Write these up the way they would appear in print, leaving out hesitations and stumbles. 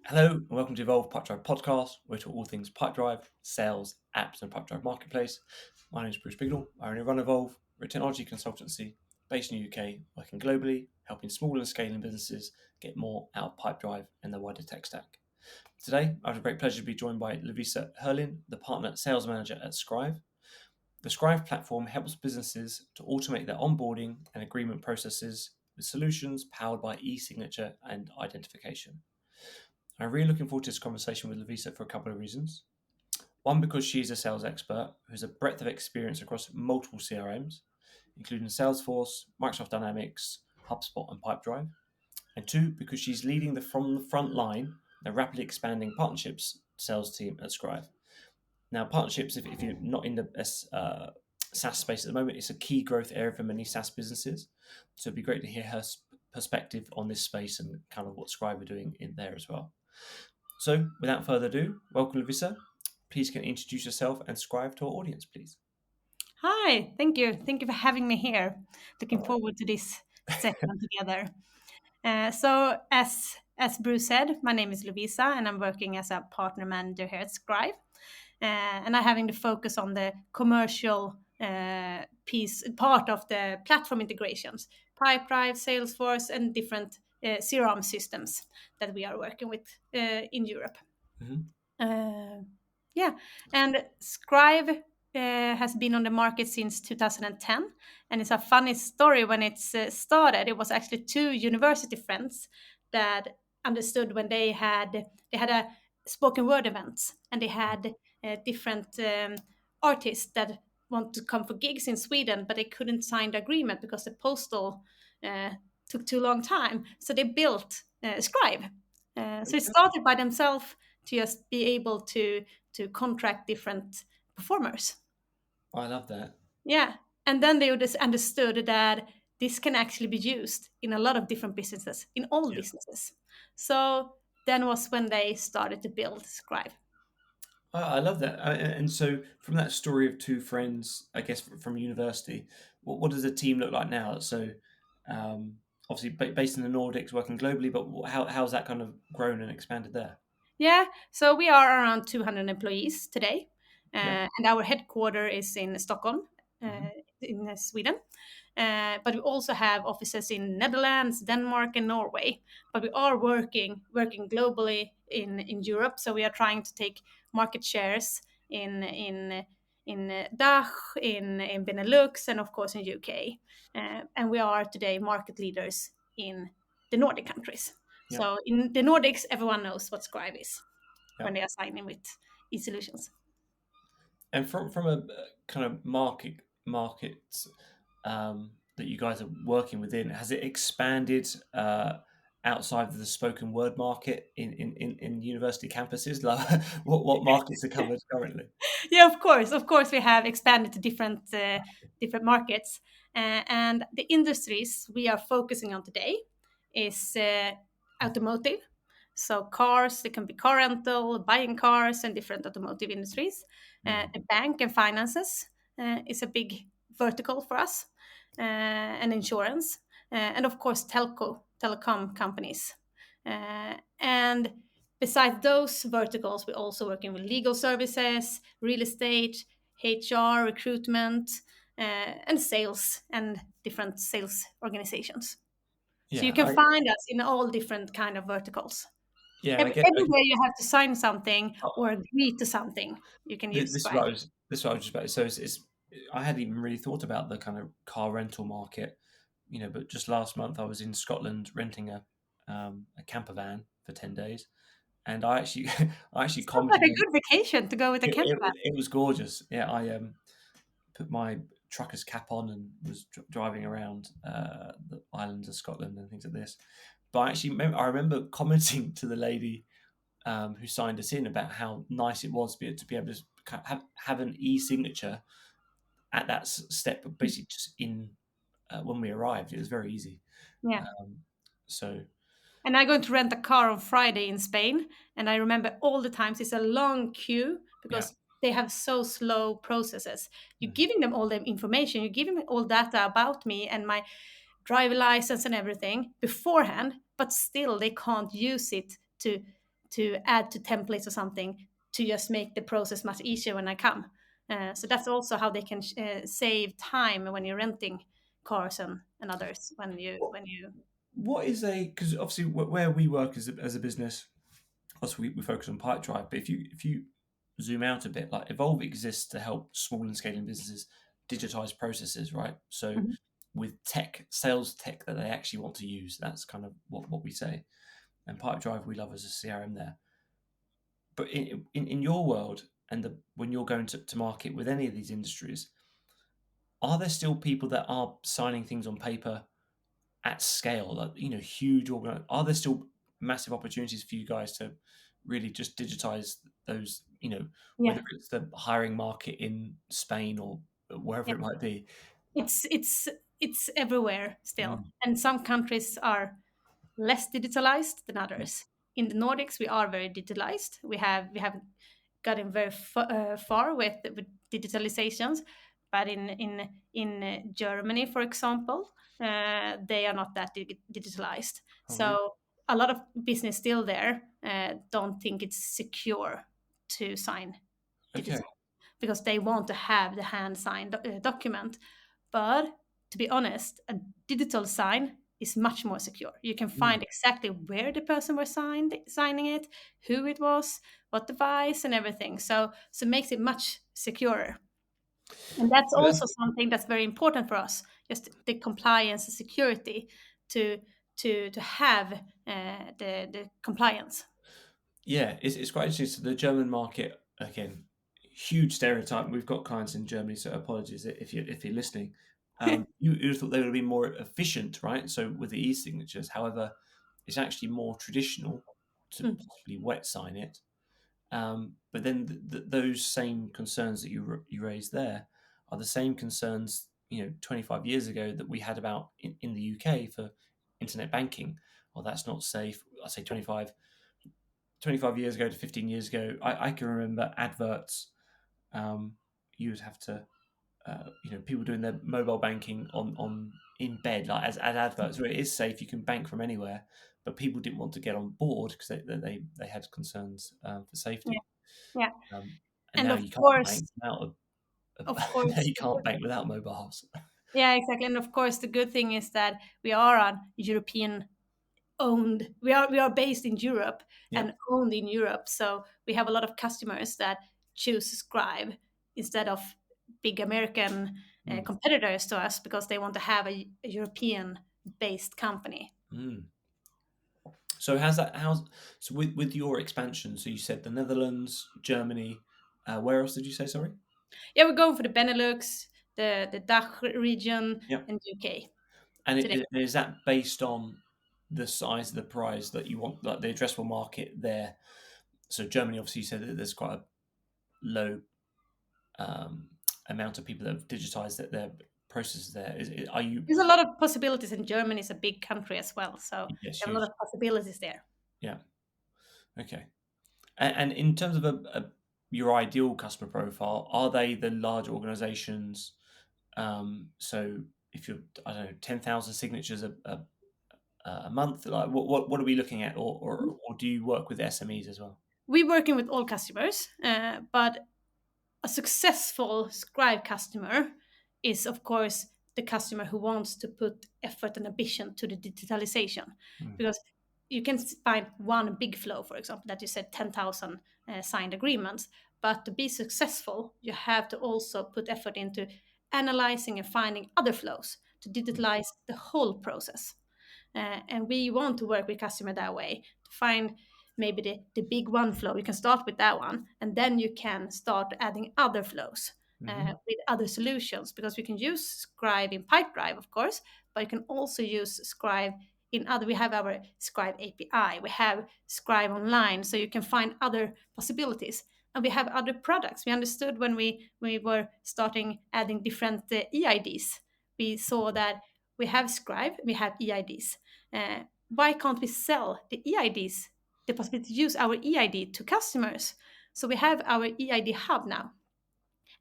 Hello and welcome to Evolve Pipedrive Podcast, where we talk all things Pipedrive, sales, apps, and Pipedrive Marketplace. My name is Bruce Bignell. I own and run Evolve. We're a technology consultancy based in the UK, working globally, helping small and scaling businesses get more out of Pipedrive and the wider tech stack. Today, I have a great pleasure to be joined by Lovisa Herrlin, the partner sales manager at Scrive. The Scrive platform helps businesses to automate their onboarding and agreement processes with solutions powered by e-signature and identification. I'm really looking forward to this conversation with Lovisa for a couple of reasons. One, because she's a sales expert who has a breadth of experience across multiple CRMs, including Salesforce, Microsoft Dynamics, HubSpot, and Pipedrive. And two, because she's leading from the front line, the rapidly expanding partnerships sales team at Scrive. Now, partnerships, if you're not in the SaaS space at the moment, it's a key growth area for many SaaS businesses. So it'd be great to hear her perspective on this space and kind of what Scribe are doing in there as well. So, without further ado, welcome, Lovisa. Please can you introduce yourself and Scribe to our audience, please. Hi, thank you. Thank you for having me here. All Looking right. forward to this session together. So as Bruce said, my name is Lovisa, and I'm working as a partner manager here at Scribe. And I'm having the focus on the commercial part of the platform integrations, Pipedrive, Salesforce, and different CRM systems that we are working with in Europe. Mhm. Uh, yeah, and Scribe has been on the market since 2010, and it's a funny story. When it started, it was actually two university friends that understood when they had a spoken word event, and they had different artists that want to come for gigs in Sweden, but they couldn't sign the agreement because the postal uh, took too long time. So they built Scribe. So it Okay. started by themselves to just be able to contract different performers. I love that. Yeah, and then they just understood that this can actually be used in a lot of different businesses, in all Yeah. businesses. So then was when they started to build Scribe. I love that. And so, from that story of two friends, I guess from university, what does the team look like now? So, obviously based in the Nordics, working globally, but how's that kind of grown and expanded there? Yeah, so we are around 200 employees today, Yeah. and our headquarter is in Stockholm, Hmm. in Sweden. But we also have offices in Netherlands, Denmark, and Norway. But we are working globally in Europe, so we are trying to take market shares in DACH, in Benelux, and of course in UK. And we are today market leaders in the Nordic countries. Yeah. So in the Nordics, everyone knows what Scribe is Yeah. when they are signing with e-solutions. And from a kind of market that you guys are working within, has it expanded outside of the spoken word market in university campuses? Like, what markets are covered currently? Yeah, of course, we have expanded to different markets, and the industries we are focusing on today is automotive. So cars, it can be car rental, buying cars, and different automotive industries. Mm. The bank and finances is a big vertical for us, and insurance, and of course telecom companies, and besides those verticals, we're also working with legal services, real estate, HR, recruitment, and sales, and different sales organizations. So you Yeah, can find us in all different kind of verticals. yeah, and I Everywhere you have to sign something oh, or agree to something, you can use this is Scribe. what I was this is what I was just about. So I hadn't even really thought about the kind of car rental market, but just last month I was in Scotland renting a camper van for 10 days, and I actually I actually Sounds like commented a on good vacation to go with a it. camper. It was gorgeous. Yeah, I put my trucker's cap on and was driving around the islands of Scotland and things like this. But I remember commenting to the lady who signed us in about how nice it was to be able to have an e-signature at that step, but basically just in when we arrived. It was very easy. Yeah. Um, so And I'm going to rent a car on Friday in Spain. And I remember all the times it's a long queue yeah, because they have so slow processes. You're mm, giving them all the information, you're giving them all data about me and my driver license and everything beforehand, but still they can't use it to add to templates or something to just make the process much easier when I come. So that's also how they can save time when you're renting cars and others when you. What is because obviously where we work as a business, also we focus on Pipedrive, but if you zoom out a bit, like Evolve exists to help small and scaling businesses digitize processes, right? So Mhm. with tech, sales tech that they actually want to use, that's kind of what we say. And Pipedrive we love as a CRM there. But in your world and when you're going to market with any of these industries, are there still people that are signing things on paper at scale, like huge are there still massive opportunities for you guys to really just digitize those, Yeah, whether it's the hiring market in Spain or wherever yeah. it might be? It's everywhere still, Mm, and some countries are less digitalized than yeah. others. In the Nordics, we are very digitalized. We have gotten very far with digitalizations, but in Germany, for example, they are not that digitalized. Oh, really? So a lot of business still there don't think it's secure to sign Okay. digital because they want to have the hand signed document. But to be honest, a digital sign is much more secure. You can Mm. find exactly where the person was signing it, who it was, what device, and everything. So it makes it much securer. And that's But also something that's very important for us, just the compliance and security to to have the compliance. yeah, it's quite interesting. So the German market, again, huge stereotype. We've got clients in Germany, so apologies if you're listening. You thought they would be more efficient, right? So with the e-signatures, however, it's actually more traditional to Mm. possibly wet sign it. But then those same concerns that you raised there are the same concerns 25 years ago that we had about in the UK for internet banking. Well, that's not safe. I say 25 years ago to 15 years ago. I can remember adverts. You would have to people doing their mobile banking on in bed, like as adverts where it is safe, you can bank from anywhere, but people didn't want to get on board because they had concerns for Yeah, safety. yeah, And and now of you can't course, bank without of now course, you can't bank without mobiles. yeah, exactly. And of course, the good thing is that we are a European owned. We are based in Europe Yeah. and owned in Europe. So we have a lot of customers that choose Scribe instead of big American Mm. competitors to us because they want to have a European based company. Mm. So how's so with your expansion? So you said the Netherlands, Germany. Where else did you say? Sorry. Yeah, we're going for the Benelux, the DACH region, Yeah. and UK And today. is that based on the size of the prize that you want, like the addressable market there? So Germany, obviously, you said that there's quite a low um, amount of people that have digitized their processes there. Are you? There's a lot of possibilities, and Germany is a big country as well, so Yes, we have a lot huge. of possibilities there. Yeah. Okay. And in terms of your ideal customer profile, are they the large organizations? So if you're, I don't know, 10,000 signatures a month, like what are we looking at, or do you work with SMEs as well? We're working with all customers, but a successful Scribe customer is, of course, the customer who wants to put effort and ambition to the digitalization. Mm. Because you can find one big flow, for example, that you said 10,000 signed agreements. But to be successful, you have to also put effort into analyzing and finding other flows to digitalize the whole process. And we want to work with customer that way to find maybe the big one flow. You can start with that one, and then you can start adding other flows Hmm. with other solutions, because we can use Scribe in Pipedrive, of course, but you can also use Scribe in other. We have our Scribe API, we have Scribe Online, so you can find other possibilities. And we have other products. We understood when we were starting adding different EIDs, we saw that we have Scribe, we have EIDs. Why can't we sell the EIDs, the possibility to use our EID to customers? So we have our EID hub now.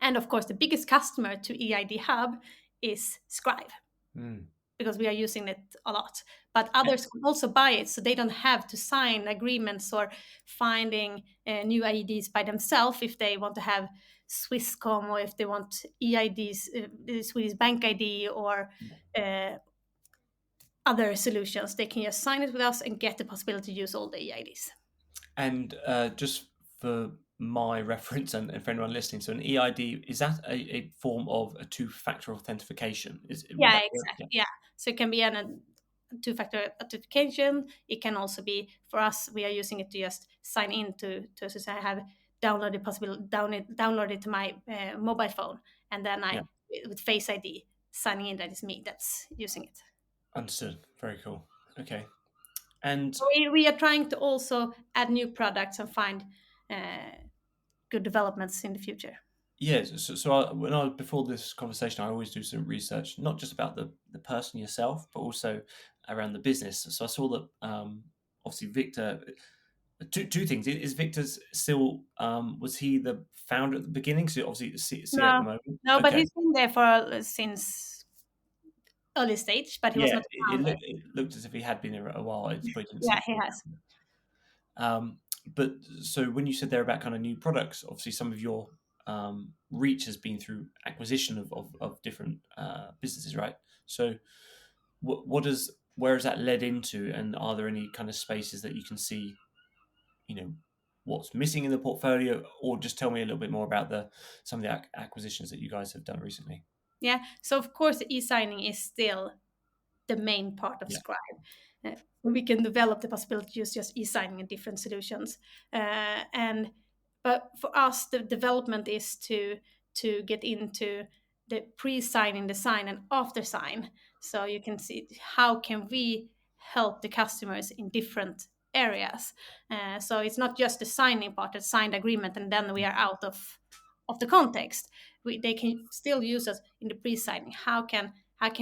And of course, the biggest customer to EID hub is Scribe Mm. because we are using it a lot. but others can also buy it, so they don't have to sign agreements or finding new IEDs by themselves if they want to have Swisscom or if they want EIDs, the Swedish Bank ID, or other solutions. They can just sign it with us and get the possibility to use all the EIDs. And just for my reference and for anyone listening, so an EID, is that a form of a two-factor authentication? Would Yeah, that be exactly. yeah. Yeah. So it can be a two-factor authentication. It can also be, for us, we are using it to just sign in to so I have downloaded possible download it to my mobile phone, and then Yeah. with Face ID signing in, that is me that's using it. Understood. Very cool. Okay. And So we are trying to also add new products and find uh, good developments in the future. yes, so when I before this conversation, I always do some research, not just about the person yourself, but also around the business. So I saw that obviously Victor. Two things. Is Victor still? Was he the founder at the beginning? So obviously CEO at No, the moment. no, but Okay. he's been there for since early stage, but he was Yeah, not a founder. it looked as if he had been there a while. It probably didn't Yeah, seem he to be. has. But so when you said there about kind of new products, obviously some of your reach has been through acquisition of different businesses, right? So what does where has that led into, and are there any kind of spaces that you can see, you know, what's missing in the portfolio, or just tell me a little bit more about the some of the acquisitions that you guys have done recently? Yeah. So of course, e-signing is still the main part of Yeah, Scribe. We can develop the possibility to use just e-signing in different solutions. And but for us, the development is to get into the pre-signing design and after sign. So you can see how can we help the customers in different areas. So it's not just the signing part, the signed agreement, and then we are out of the context. They can still use us in the pre-signing. How can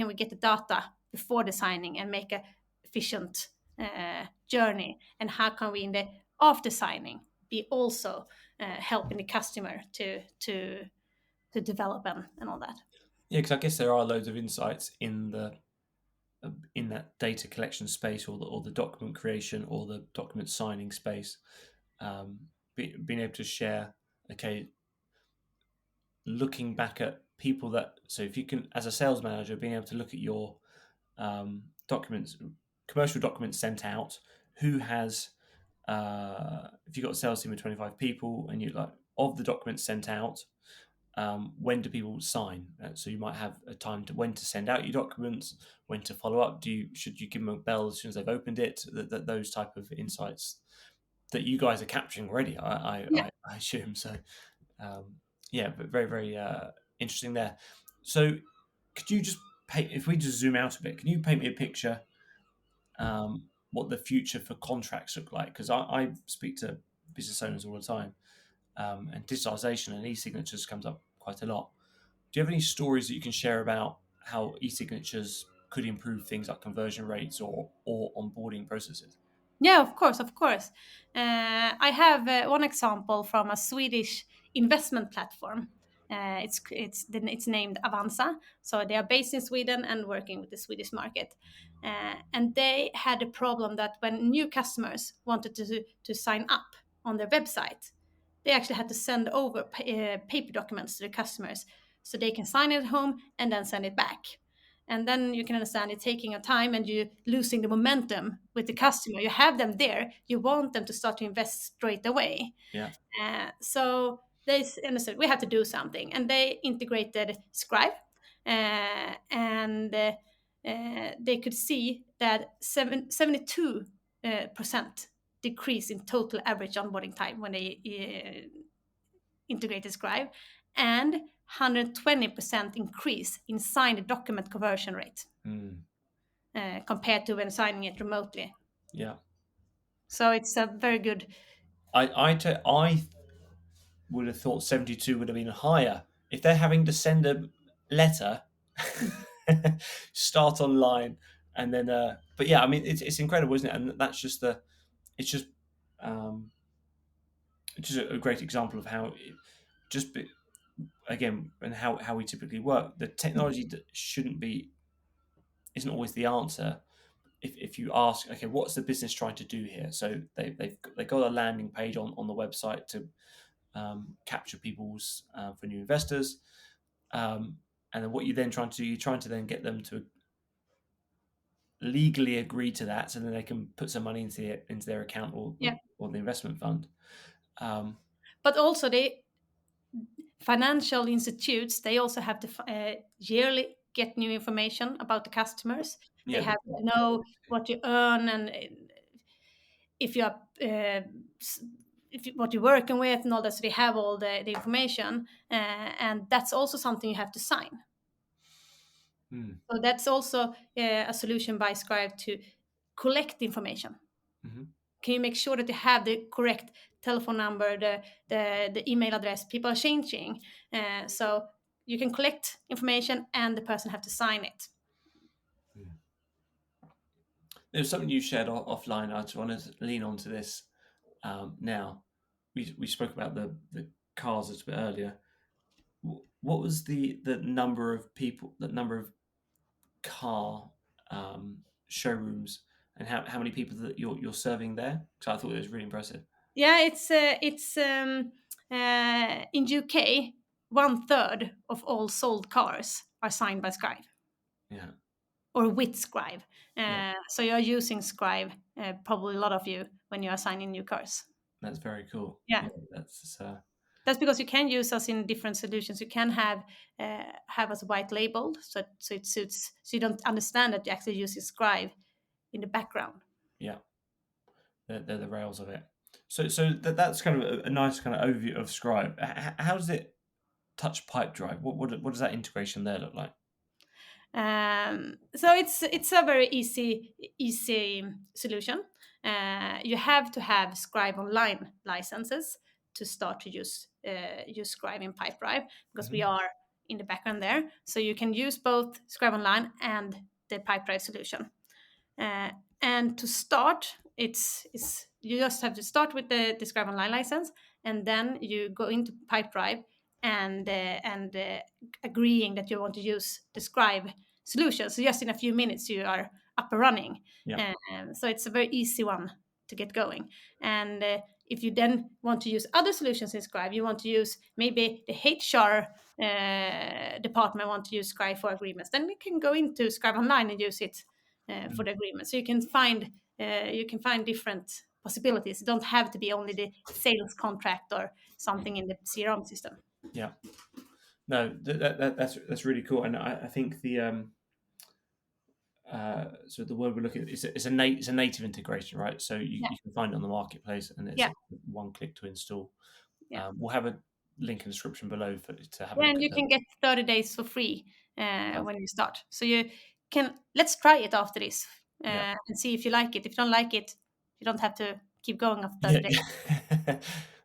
we get the data before the signing and make a efficient journey? And how can we in the after signing be also helping the customer to develop and all that? yeah, because I guess there are loads of insights in that data collection space, or the document creation, or the document signing space. Being able to share, okay, looking back at people that, so if you can, as a sales manager, being able to look at your documents, commercial documents sent out, who has, if you've got a sales team of 25 people and you like, of the documents sent out, when do people sign? So you might have a time to when to send out your documents, when to follow up. Should you give them a bell as soon as they've opened it? Those type of insights that you guys are capturing already, Yeah. I assume. So yeah, but very very interesting there. So could you just paint, if we just zoom out a bit, can you paint me a picture what the future for contracts look like? Because I speak to business owners all the time, and digitalization and e-signatures comes up quite a lot. Do you have any stories that you can share about how e-signatures could improve things like conversion rates or onboarding processes? Yeah, of course, of course. I have one example from a Swedish investment platform. It's named Avanza. So they are based in Sweden and working with the Swedish market. And they had a problem that when new customers wanted to sign up on their website, they actually had to send over paper documents to the customers so they can sign it at home and then send it back. And then you can understand it taking a time and you losing the momentum with the customer. You have them there, you want them to start to invest straight away. Yeah. So they understood we have to do something, and they integrated Scribe, and they could see that 72% decrease in total average onboarding time when they integrated Scribe, and 120% increase in signed document conversion rate Mm, compared to when signing it remotely. yeah. So it's a very good. I would have thought 72 would have been higher. If they're having to send a letter, start online, and then, but yeah, I mean, it's incredible, isn't it? And that's just it's just, um, it's just a great example of how it just be, again, and how we typically work. The technology that isn't always the answer. if you ask, okay, what's the business trying to do here? So they've got a landing page on the website to capture people's for new investors, and then what you then trying to do, you're trying to then get them to legally agree to that, so then they can put some money into their account or the investment fund. But also the financial institutes, they also have to yearly get new information about the customers. They Yeah, have to know what you earn and if you are what you're working with and all that. So they have all the information, and that's also something you have to sign. So that's also a solution by Scribe to collect information. Can you make sure that you have the correct telephone number, the email address? People are changing, so you can collect information and the person have to sign it. There's something you shared offline. I just want to lean onto this now. We spoke about the cars a bit earlier. What was the number of people, the number of car showrooms, and how many people that you're serving there? Because I thought it was really impressive. Yeah, it's in UK, 1/3 of all sold cars are signed by Scribe Yeah, or with Scribe. yeah, So you're using Scribe, probably a lot of you, when you are signing new cars. that's very cool. Yeah. Yeah, That's because you can use us in different solutions. You can have us white labeled, so it suits. So you don't understand that you actually use Scribe in the background. yeah. They're the rails of it. So that's kind of a nice kind of overview of Scribe. How does it touch Pipedrive? What does that integration there look like? So it's a very easy solution. You have to have Scribe Online licenses to start to use Scribe in Pipedrive, because we are in the background there. So you can use both Scribe Online and the Pipedrive solution. And to start, it's you just have to start with the Scribe Online license, and then you go into Pipedrive and agreeing that you want to use the Scribe solution. So just in a few minutes, you are up and running. Yeah, So it's a very easy one to get going. And if you then want to use other solutions in Scribe, you want to use maybe the HR department want to use Scribe for agreements, then you can go into Scribe Online and use it for the agreement. So you can find different possibilities. It don't have to be only the sales contract or something in the CRM system. yeah. No, that's really cool, and I think the so the word we're looking at is it's a native integration, right? So you can find it on the marketplace, and it's Yeah. one click to install. Yeah. We'll have a link in the description below to have a Yeah, look and at you them. can get 30 days for free when you start. So let's try it after this Yeah, and see if you like it. If you don't like it, you don't have to keep going after 30 yeah, days.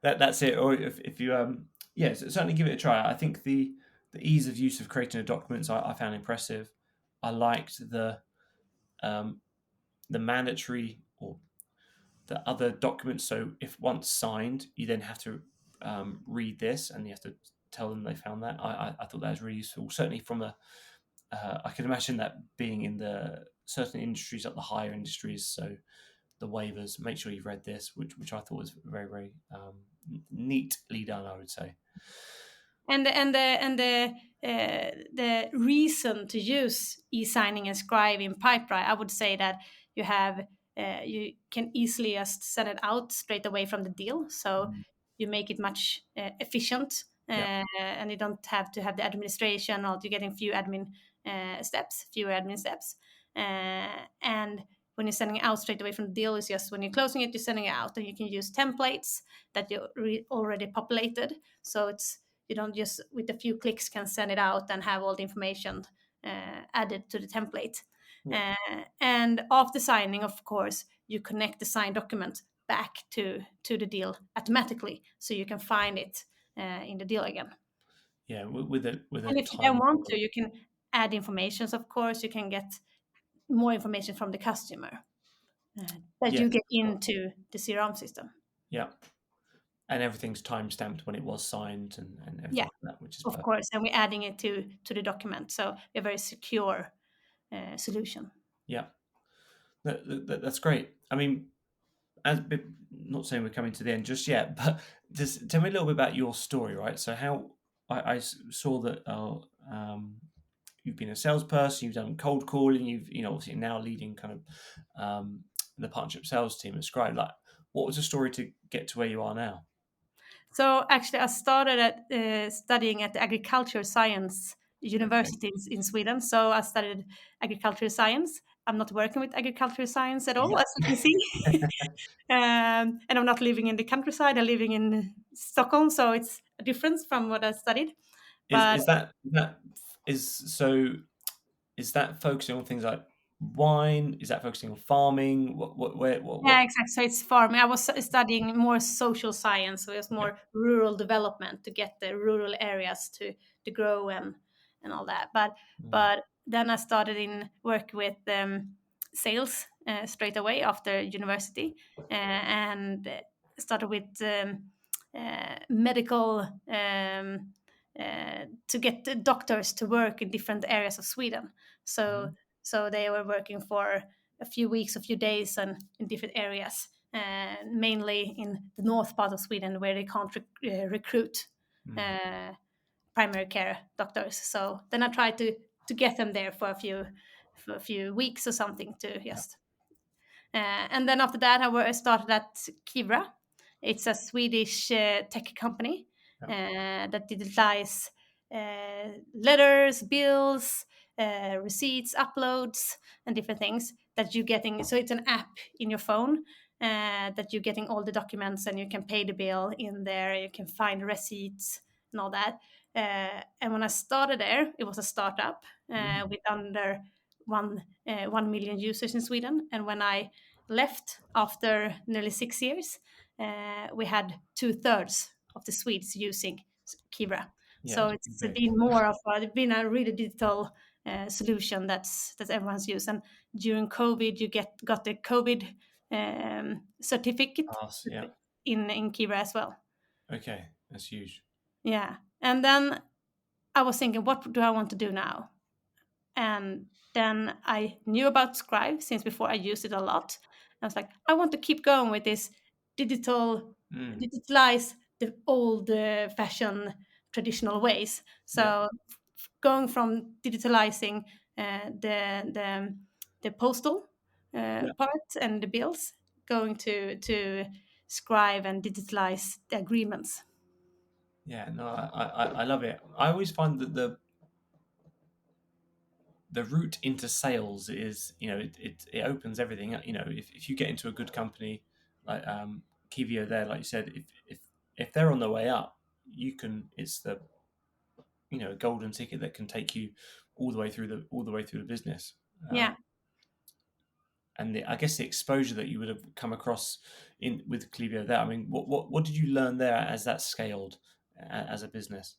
that's it. Or if you yeah, so certainly give it a try. I think the ease of use of creating a document I found impressive. I liked the mandatory or the other documents. So if once signed, you then have to read this, and you have to tell them they found that. I thought that was really useful. Certainly from a, I can imagine that being in the certain industries, like the higher industries. So the waivers, make sure you've read this, which I thought was very very neatly done, I would say. The reason to use e-signing and Scribe in Pipedrive, I would say that you can easily just send it out straight away from the deal. So you make it much efficient, Yeah, and you don't have to have the administration, or you're getting fewer admin steps. And when you're sending it out straight away from the deal, is just when you're closing it, you're sending it out, and you can use templates that you already populated. So you don't just with a few clicks can send it out and have all the information added to the template. yeah, And after signing, of course, you connect the signed document back to the deal automatically, so you can find it in the deal again. yeah. With a And if you don't time. want to, you can add information. Of course, you can get more information from the customer that you Yes, get into the CRM system. yeah, and everything's time stamped when it was signed and everything Yeah, like that, which is of perfect. course, and we're adding it to the document, so a very secure solution. Yeah. That's great. I mean, not saying we're coming to the end just yet, but just tell me a little bit about your story, right? So how saw that you've been a salesperson, you've done cold calling, obviously now leading kind of the partnership sales team at Scribe. Like, what was the story to get to where you are now? So actually, I started at studying at the agriculture science Okay. universities in Sweden. So I studied agricultural science. I'm not working with agricultural science at all, Yeah. as you can see. And I'm not living in the countryside. I'm living in Stockholm, so it's a difference from what I studied. Is But is that is so is that focusing on things like wine? Is that focusing on farming? yeah, What? exactly. So it's farming. I was studying more social science, so it was Yeah. more rural development to get the rural areas to grow and all that. But Mm, but then I started in work with sales straight away after university, and started with medical to get the doctors to work in different areas of Sweden. So mhm, so they were working for a few weeks, a few days, and in different areas, mainly in the north part of Sweden where they can't recruit mm. uh, primary care doctors. So then I tried to get them there for a few weeks or something to Yeah. just. And then after that, I started at Kivra. It's a Swedish tech company Yeah. that digitize letters, bills, receipts, uploads, and different things that you're getting. So it's an app in your phone that you're getting all the documents, and you can pay the bill in there. You can find receipts and all that. And when I started there, it was a startup Mm. with under 1 million users in Sweden. And when I left after nearly 6 years, we had 2/3 of the Swedes using Kivra. Yeah, So it's it's big. it's been a really digital solution that everyone's used. And during COVID, you got the COVID certificate Pass. Yeah. in Kivra as well. Okay, that's huge. Yeah, and then I was thinking, what do I want to do now? And then I knew about Scribe since before I used it a lot. I was like, I want to keep going with this Mm. digitalize the old fashioned traditional ways. Yeah. So going from digitalizing the postal Yeah. part and the bills, going to Scribe and digitalize the agreements. Yeah. No, I love it. I always find that the route into sales is, it opens everything up. If you get into a good company like Kivio there, like you said, if they're on their way up, it's the golden ticket that can take you all the way through the business. Yeah. And I guess the exposure that you would have come across in with Clivio there. I mean, what did you learn there as that scaled as a business?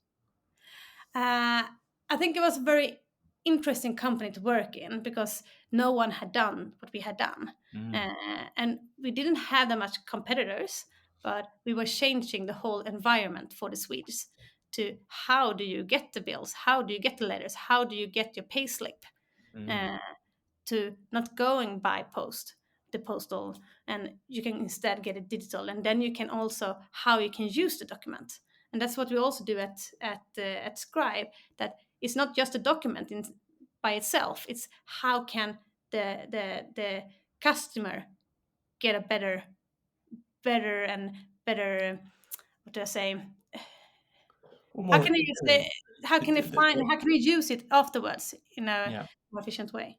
Uh, I think it was a very interesting company to work in because no one had done what we had done. Mm, And we didn't have that much competitors, but we were changing the whole environment for the Swedes to how do you get the bills? How do you get the letters? How do you get your payslip? mm, Uh, to not going by the postal, and you can instead get it digital, and then you can also how you can use the document. And that's what we also do at Scribe, that it's not just a document by itself, it's how can the customer get a better and better, what do I say, or how more can they use the experience. how It- can they the- find the- how can they use it afterwards in a yeah. more efficient way,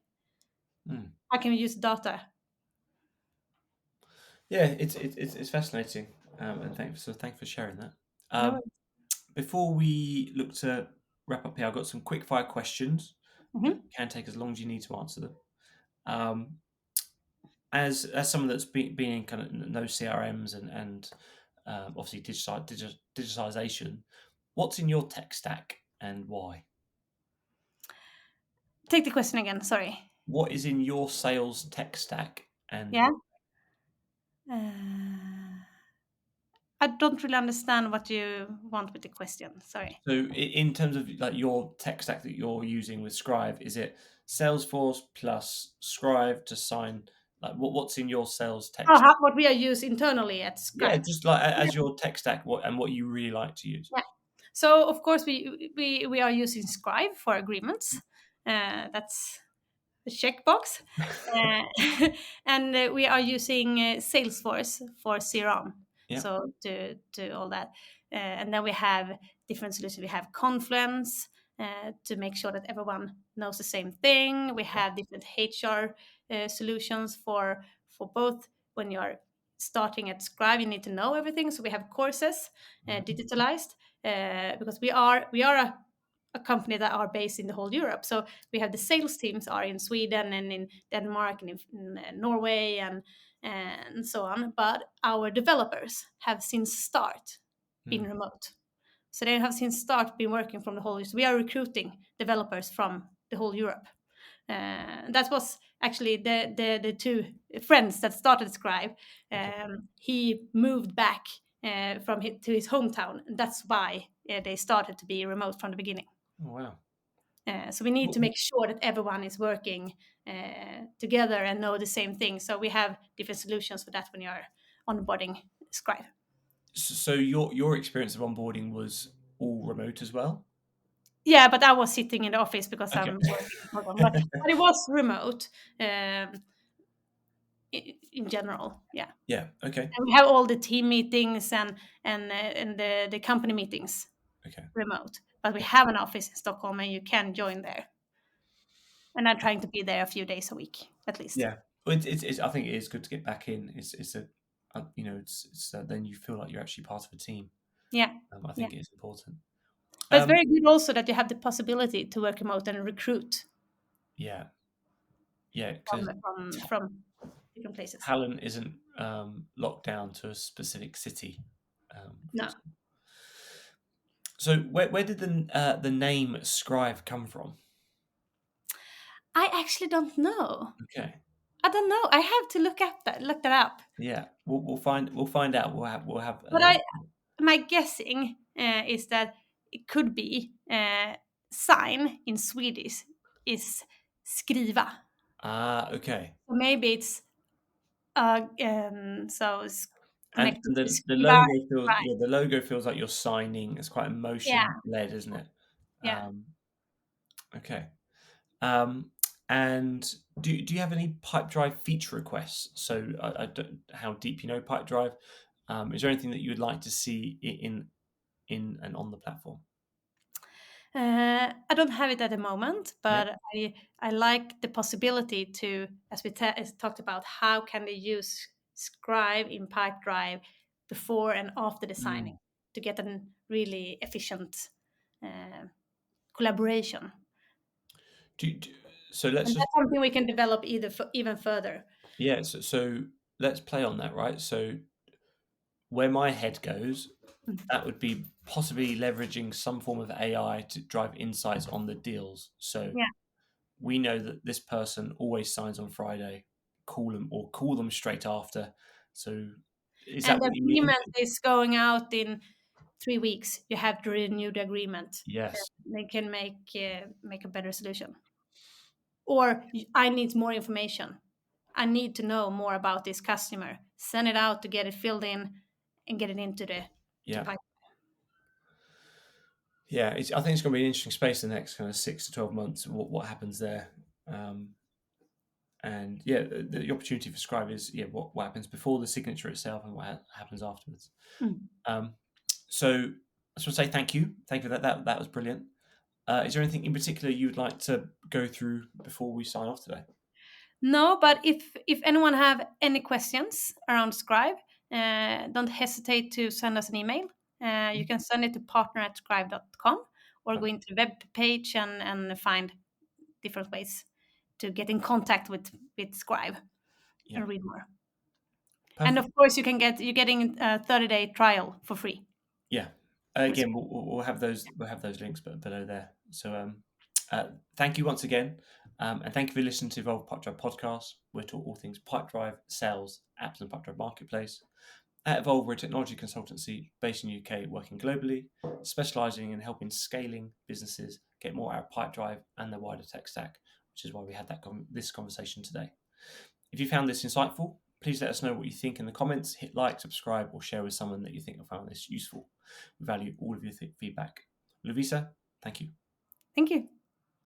Mm. how can we use data. Yeah, it's fascinating, and thanks for sharing that. No. Um, Before we look to wrap up here, I've got some quick fire questions. It Mhm. can take as long as you need to answer them. Um, as someone that's been in kind of no CRMs and obviously digitalization, what's in your tech stack and why? Take the question again, sorry. What is in your sales tech stack and Yeah? why? Uh, I don't really understand what you want with the question, sorry. So in terms of like your tech stack that you're using with Scribe, is it Salesforce plus Scribe to sign Like what's in your sales tech Oh, stack? what we are used internally at Yeah, Scribe. just like as your tech stack, what you really like to use. Yeah. So of course we are using Scribe for agreements. That's the checkbox, and we are using Salesforce for CRM. Yeah. So to all that, and then we have different solutions. We have Confluence to make sure that everyone knows the same thing. We have different HR solutions for both when you're starting at Scribe, you need to know everything. So we have courses digitalized because we are a company that are based in the whole Europe. So we have the sales teams are in Sweden and in Denmark and in Norway and so on. But our developers have since start been remote. So they have since start been working from the whole. So we are recruiting developers from the whole Europe. That was actually the two friends that started Scribe. Okay. He moved back to his hometown, and that's why they started to be remote from the beginning. Oh, wow. So we need to W- make sure that everyone is working together and know the same thing. So we have different solutions for that when you're onboarding Scribe. So your experience of onboarding was all remote as well? Yeah, but I was sitting in the office because Okay. I'm working from home. But it was remote in general. Yeah, Yeah. Okay. and we have all the team meetings and the company meetings Okay. remote. But we Yeah. have an office in Stockholm, and you can join there. And I'm trying to be there a few days a week at least. Yeah. Well, it's I think it is good to get back in. It's a it's then you feel like you're actually part of a team. Yeah, I yeah. think it is important. But it's Um. very good also that you have the possibility to work remote and recruit Yeah. Yeah. Because from different places. Talent isn't locked down to a specific city. For No, example. So where did the name Scribe come from? I actually don't know. Okay. I don't know. I have to look that up. Yeah. We'll find out. We'll have But my guessing is that it could be sign in Swedish is skriva. Okay. So maybe it's so it's And connected to the skriva. logo feels Right. yeah, the logo feels like you're signing. It's quite Yeah, emotion led, isn't it? yeah. Um, okay. Um, and do you have any Pipedrive feature requests? So I don't how deep you know Pipedrive. Is there anything that you would like to see in and on the platform? I don't have it at the moment, Yeah. but I like the possibility to, as we as talked about, how can they use Scribe in Pipedrive before and after designing Mm. to get a really efficient uh, collaboration. Do, do, so let's And just that's something we can develop even further. yeah. So let's play on that, right? So where my head goes, Mm. that would be possibly leveraging some form of AI to drive insights on the deals. So Yeah. we know that this person always signs on Friday. Call them straight after. So is And that the what you mean? agreement is going out in 3 weeks. You have to renew the agreement. Yes. They can make a better solution. Or I need more information. I need to know more about this customer. Send it out to get it filled in and get it into the to Yeah. pipe. Yeah. I think it's going to be an interesting space in the next kind of 6 to 12 months. What happens there? Um, and yeah, the opportunity for Scribe is yeah what happens before the signature itself and what happens afterwards. Mm. Um, so I just want to say thank you for that. That was brilliant. Is there anything in particular you would like to go through before we sign off today? No, but if anyone have any questions around Scribe, don't hesitate to send us an email. You can send it to partner@scribe.com or go into the web page and find different ways to get in contact with Scribe Yeah, and read more. And perfect. of course, you're getting a 30-day trial for free. Yeah. With Again, we'll have those links below there. So thank you once again, and thank you for listening to Evolve Pipedrive podcast. We're talk all things Pipedrive, sales, apps, and Pipedrive marketplace. At Evolve, we're a technology consultancy based in the UK, working globally, specialising in helping scaling businesses get more out of Pipedrive and their wider tech stack, which is why we had this conversation today. If you found this insightful, please let us know what you think in the comments. Hit like, subscribe, or share with someone that you think will find this useful. We value all of your feedback. Lovisa, thank you. Thank you.